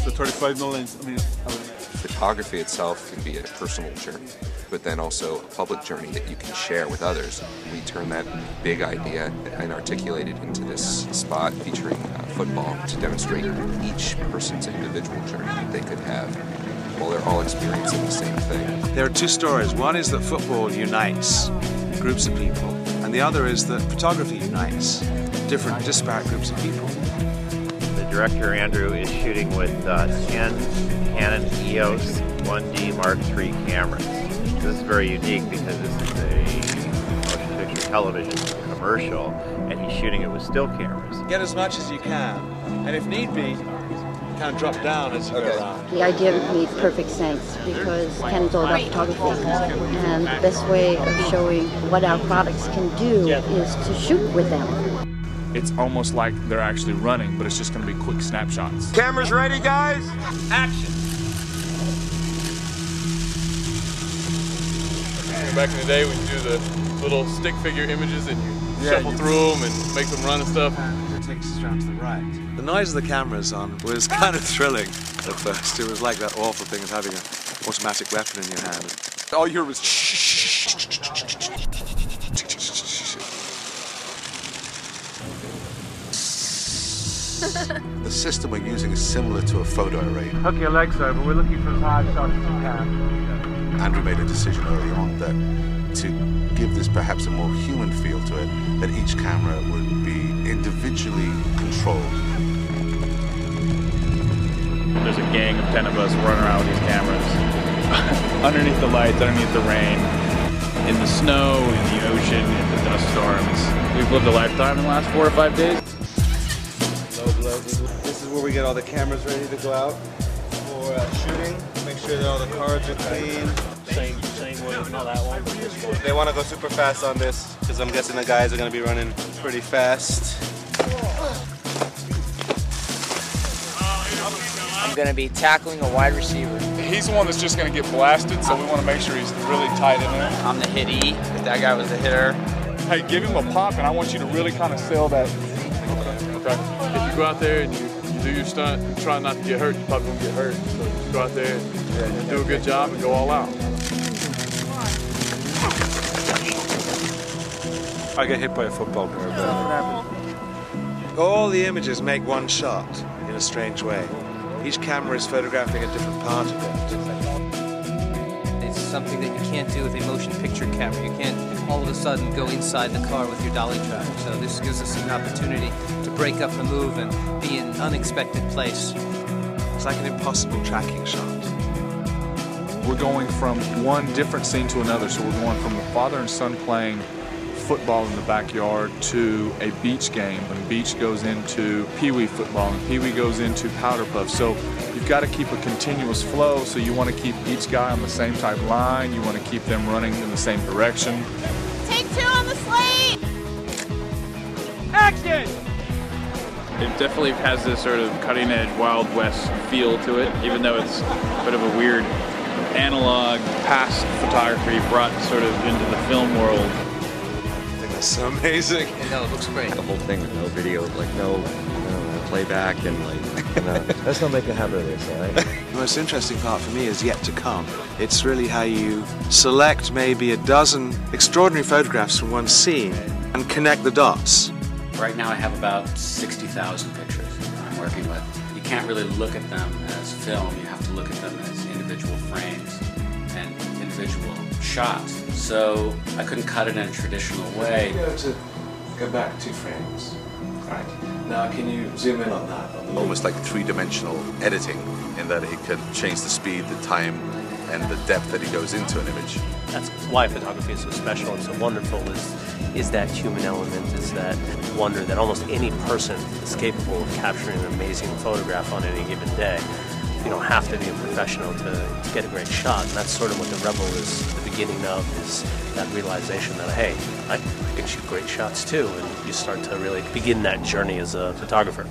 the 35mm lens. I mean, photography itself can be a personal journey, but then also a public journey that you can share with others. We turn that big idea and articulate it into this spot featuring football to demonstrate each person's individual journey that they could have while they're all experiencing the same thing. There are two stories. One is that football unites groups of people, and the other is that photography unites different, disparate groups of people. The director, Andrew, is shooting with 10 Canon EOS 1D Mark III cameras. This is very unique because this is a motion picture television commercial, and he's shooting it with still cameras. Get as much as you can, and if need be, kind of drop down as you go around. The idea made perfect sense because Canon's all about photography, and the best way of showing what our products can do is to shoot with them. It's almost like they're actually running, but it's just going to be quick snapshots. Cameras ready, guys? Action! back in the day, we'd do the little stick figure images and you shuffle through them and make them run and stuff. It takes us around to the right. The noise of the cameras on was kind of thrilling at first. It was like that awful thing of having an automatic weapon in your hand. All you heard was The system we're using is similar to a photo array. Hook your legs over, we're looking for as hard shots as you can. Andrew made a decision early on that to give this perhaps a more human feel to it, that each camera would be individually controlled. There's a gang of 10 of us running around with these cameras. Underneath the lights, underneath the rain, in the snow, in the ocean, in the dust storms. We've lived a lifetime in the last 4 or 5 days. This is where we get all the cameras ready to go out for shooting. Make sure that all the cards are clean. Same way, not that one, but this one. They want to go super fast on this because I'm guessing the guys are going to be running pretty fast. I'm going to be tackling a wide receiver. He's the one that's just going to get blasted, so we want to make sure he's really tight in there. I'm the hittee. That guy was the hitter. Hey, give him a pop, and I want you to really kind of sell that. Okay. If you go out there and you do your stunt and try not to get hurt, you're probably going to get hurt. So just go out there and do a good job and go all out. I get hit by a football. All the images make one shot in a strange way. Each camera is photographing a different part of it. It's something that you can't do with a motion picture camera. You can't all of a sudden go inside the car with your dolly track. So this gives us an opportunity to break up the move and be in an unexpected place. It's like an impossible tracking shot. We're going from one different scene to another, so we're going from the father and son playing football in the backyard to a beach game, and beach goes into pee-wee football, and pee-wee goes into powder puff. So you've got to keep a continuous flow, so you want to keep each guy on the same type line, you want to keep them running in the same direction. Take 2 on the slate! Action! It definitely has this sort of cutting-edge Wild West feel to it, even though it's a bit of a weird analog past photography brought sort of into the film world. So amazing. No, it looks great. The whole thing with no video, like no playback and like, Let's not make a habit of this, all right? The most interesting part for me is yet to come. It's really how you select maybe a dozen extraordinary photographs from one scene and connect the dots. Right now I have about 60,000 pictures I'm working with. You can't really look at them as film, you have to look at them as individual frames and individual shots. So I couldn't cut it in a traditional way. Go back 2 frames. Right. Now can you zoom in on that? Almost like 3-dimensional editing in that it can change the speed, the time, and the depth that it goes into an image. That's why photography is so special and so wonderful, is that human element, is that wonder that almost any person is capable of capturing an amazing photograph on any given day. You don't have to be a professional to get a great shot, and that's sort of what the Rebel is the beginning of, is that realization that, hey, I can shoot great shots too, and you start to really begin that journey as a photographer.